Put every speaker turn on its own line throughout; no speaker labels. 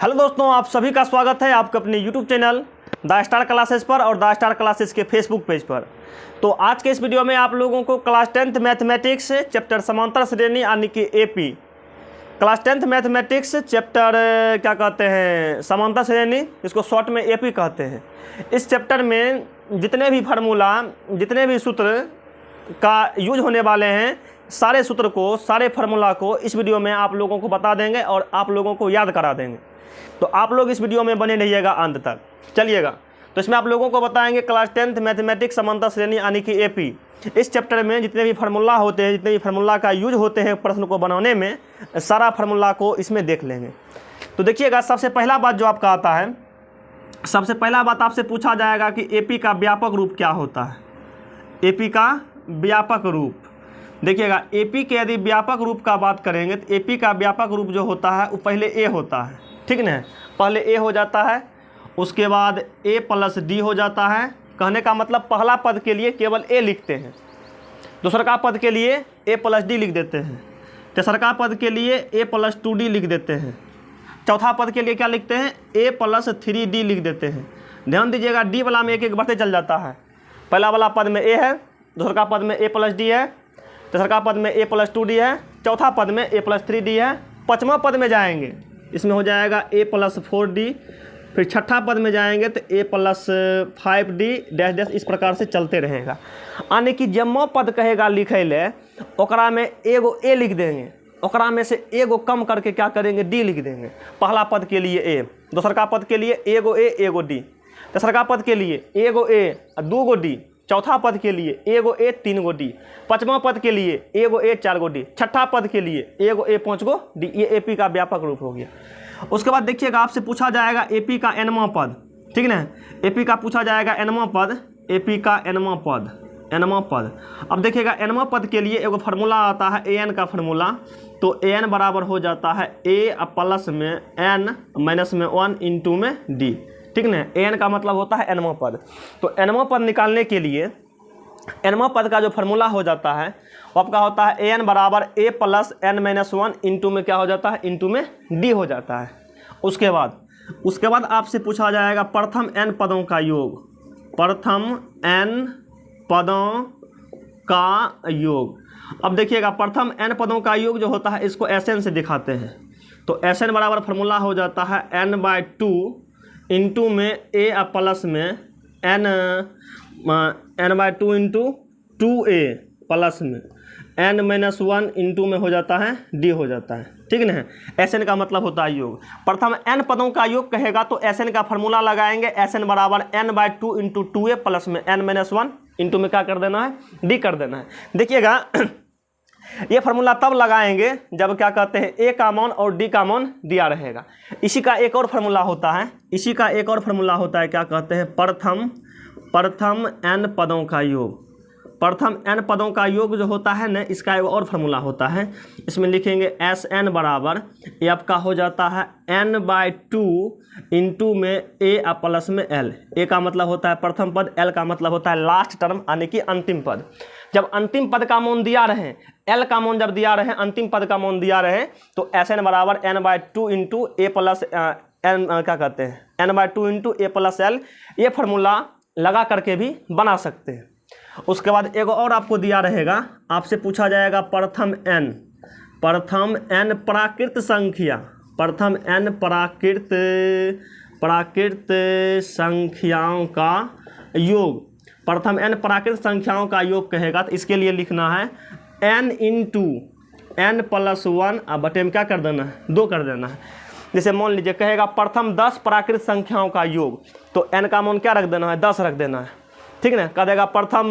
Hello दोस्तों, आप सभी का स्वागत है आपके अपने YouTube channel the star classes पर और द स्टार क्लासेस के फेसबुक पेज पर। तो आज के इस वीडियो में आप लोगों को क्लास 10th मैथमेटिक्स चैप्टर समांतर श्रेणी यानी कि AP, class 10th mathematics chapter क्या कहते हैं समांतर श्रेणी, इसको शॉर्ट में एपी कहते हैं। इस चैप्टर में जितने भी फार्मूला, जितने भी सूत्र का यूज होने वाले हैं, सारे सूत्र को, सारे फार्मूला को इस वीडियो में आप लोगों को बता देंगे और आप लोगों को याद करा देंगे। तो आप लोग इस वीडियो में बने रहिएगा अंत तक। चलिएगा, तो इसमें आप लोगों को बताएंगे क्लास 10th मैथमेटिक्स समांतर श्रेणी यानी कि एपी। इस चैप्टर में जितने भी फार्मूला होते हैं, जितने भी फार्मूला का यूज होते हैं प्रश्न को बनाने में, सारा फार्मूला को इसमें देख लेंगे। तो देखिएगा, सबसे पहला बात जो आपका आता है, सबसे पहला बात आपसे पूछा जाएगा कि एपी का व्यापक रूप क्या होता है। एपी का व्यापक रूप, देखिएगा एपी के यदि व्यापक रूप का बात करेंगे तो एपी का व्यापक रूप जो होता है वो पहले ए होता है, ठीक ना। पहले ए हो जाता है, उसके बाद ए प्लस डी हो जाता है। कहने का मतलब पहला पद के लिए केवल ए लिखते हैं, दूसरा का पद के लिए ए प्लस डी लिख देते हैं, तीसरा का पद के लिए ए प्लस 2d लिख देते हैं, चौथा पद के लिए क्या लिखते हैं, ए प्लस 3d लिख देते हैं। ध्यान दीजिएगा, डी वाला में एक एक बढ़ते चल जाता है। पहला वाला पद में ए है, दूसरा का पद में ए प्लस डी है, तीसरा का पद में ए प्लस 2d है, चौथा पद में ए प्लस 3d है, पाँचवा पद में जाएंगे इसमें हो जाएगा ए प्लस 4d, फिर छठा पद में जाएंगे तो ए प्लस 5d डैश डैश, इस प्रकार से चलते रहेगा। यानी कि जम्मो पद कहेगा लिखे ले, ओकरा में एगो ए लिख देंगे, ओकरा में से एगो कम करके क्या करेंगे, डी लिख देंगे। पहला पद के लिए ए, दूसरा का पद के लिए एगो ए एगो डी, तीसरा का पद के लिए एगो ए दो गो डी, चौथा पद के लिए एगो ए 3 गो डी, पाँचवा पद के लिए एगो ए 4 गो डी, छठा पद के लिए एगो ए 5 गो डी। ये एपी का व्यापक रूप हो गया। उसके बाद देखिएगा, आपसे पूछा जाएगा एपी का एनवां पद, ठीक ना। एपी का पूछा जाएगा एनवां पद, एपी का एनवां पद, एनवां पद। अब देखिएगा, एनवां पद के लिए एगो फार्मूला आता है ए एन का फार्मूला। तो ए एन बराबर हो जाता है ए प्लस में एन माइनस में 1 इंटू में डी, ठीक ना। एन का मतलब होता है एनवां पद। तो एनवां पद निकालने के लिए एनवां पद का जो फार्मूला हो जाता है वो आपका होता है ए एन बराबर ए प्लस एन माइनस 1 इंटू में क्या हो जाता है, इंटू में डी हो जाता है। उसके बाद आपसे पूछा जाएगा प्रथम एन पदों का योग, प्रथम एन पदों का योग। अब देखिएगा, प्रथम एन पदों का योग जो होता है इसको एस एन से दिखाते हैं। तो एस एन बराबर फार्मूला हो जाता है n/2 इंटू में ए प्लस में n/2 इंटू 2a प्लस में n-1 इंटू में हो जाता है डी हो जाता है, ठीक ना। एस एन का मतलब होता है योग। प्रथम एन पदों का योग कहेगा तो एस एन का फार्मूला लगाएंगे, एस एन बराबर n/2 इंटू 2a प्लस में n-1 इंटू में क्या कर देना है, डी कर देना है। देखिएगा, ये फार्मूला तब लगाएंगे जब क्या कहते हैं ए का मान और डी का मान दिया रहेगा। इसी का एक और फार्मूला होता है, इसी का एक और फार्मूला होता है, क्या कहते हैं, प्रथम एन पदों का योग। प्रथम एन पदों का योग जो होता है ना, इसका एक और फार्मूला होता है। इसमें लिखेंगे एस एन बराबर ये आपका हो जाता है n/2 इंटू में ए प्लस में एल। ए का मतलब होता है प्रथम पद, एल का मतलब होता है लास्ट टर्म यानी कि अंतिम पद। जब अंतिम पद का मान दिया रहे, एल का मान जब दिया रहे, अंतिम पद का मान दिया रहे, तो एस एन बराबर n/2 इंटू ए प्लस एन, क्या कहते हैं, n/2 इंटू ए प्लस एल। ये फार्मूला लगा करके भी बना सकते हैं। उसके बाद एक और आपको दिया रहेगा, आपसे पूछा जाएगा प्रथम एन प्राकृत संख्या, प्रथम एन प्राकृत संख्याओं का योग। प्रथम एन प्राकृत संख्याओं का योग कहेगा तो इसके लिए लिखना है n इंटू n प्लस 1 बटे में क्या कर देना है, 2 कर देना है। जैसे मान लीजिए कहेगा प्रथम 10 प्राकृत संख्याओं का योग, तो n का मान क्या रख देना है, 10 रख देना है, ठीक ना। कह देगा प्रथम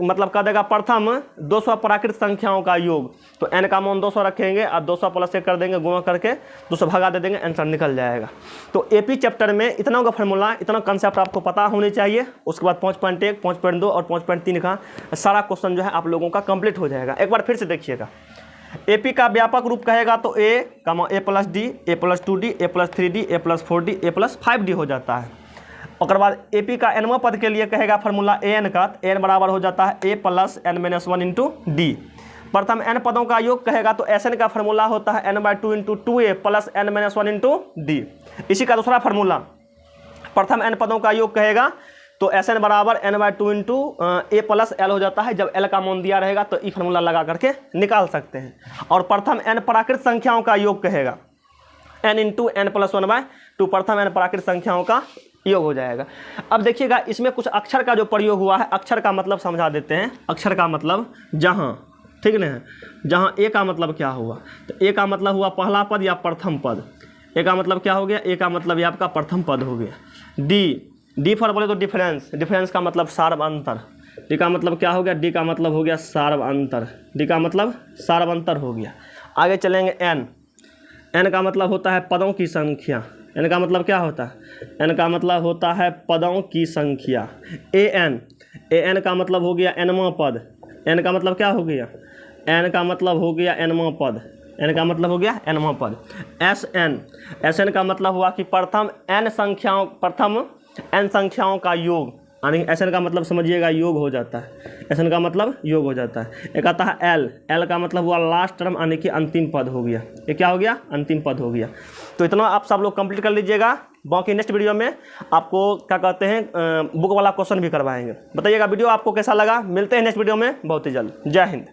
मतलब कह देगा प्रथम 200 प्राकृत संख्याओं का योग, तो n का मान 200 रखेंगे और 200 प्लस 1 कर देंगे, गुणा करके 200 भगा दे देंगे, आंसर निकल जाएगा। तो एपी चैप्टर में इतना का फार्मूला, इतना कंसेप्ट आपको पता होनी चाहिए। उसके बाद 5.1, 5.2 और 5.3 का सारा क्वेश्चन जो है आप लोगों का कंप्लीट हो जाएगा। एक बार फिर से देखिएगा, एपी का व्यापक रूप कहेगा तो ए प्लस डी, ए प्लस 2d, ए प्लस 3d, ए प्लस 4d, ए प्लस 5d हो जाता है। और बाद एपी का एनवां पद के लिए कहेगा फार्मूला ए एन का, ए एन बराबर हो जाता है ए प्लस n-1 इंटू डी। प्रथम n पदों का योग कहेगा तो Sn का फॉर्मूला होता है n/2 × 2a plus n-1 × d। इसी का दूसरा फार्मूला, प्रथम n पदों का योग कहेगा तो Sn बराबर n/2 × a प्लस l हो जाता है। जब l का मान दिया रहेगा तो ई फार्मूला लगा करके निकाल सकते हैं। और प्रथम n प्राकृत संख्याओं का योग कहेगा n × n + 1/2, प्रथम n प्राकृत संख्याओं का योग हो जाएगा। अब देखिएगा इसमें कुछ अक्षर का जो प्रयोग हुआ है, अक्षर का मतलब समझा देते हैं। अक्षर का मतलब जहाँ, ठीक ना, जहाँ ए का मतलब क्या हुआ, तो ए का मतलब हुआ पहला पद या प्रथम पद। ए का मतलब क्या हो गया, ए का मतलब ये आपका प्रथम पद हो गया। डी फॉर बोले तो डिफरेंस, डिफरेंस का मतलब सार्व अंतर। डी का मतलब क्या हो गया, डी का मतलब हो गया सार्व अंतर, डी का मतलब सार्व अंतर हो गया। आगे चलेंगे एन, एन का मतलब होता है पदों की संख्या। एन का मतलब क्या होता है, एन का मतलब होता है पदों की संख्या। ए एन का मतलब हो गया एनवां पद। एन का मतलब क्या हो गया, एन का मतलब हो गया एनवां पद, एन का मतलब हो गया एनवां पद। एस एन का मतलब हुआ कि प्रथम एन संख्याओं का योग, यानी एस एन का मतलब समझिएगा योग हो जाता है। एस एन का मतलब योग हो जाता है। एक आता है एल का मतलब हुआ लास्ट टर्म, यानी कि अंतिम पद हो गया। ये क्या हो गया, अंतिम पद हो गया। तो इतना आप सब लोग कंप्लीट कर लीजिएगा। बाकी नेक्स्ट वीडियो में आपको क्या कहते हैं, बुक वाला क्वेश्चन भी करवाएंगे। बताइएगा वीडियो आपको कैसा लगा। मिलते हैं नेक्स्ट वीडियो में बहुत ही जल्द। जय हिंद।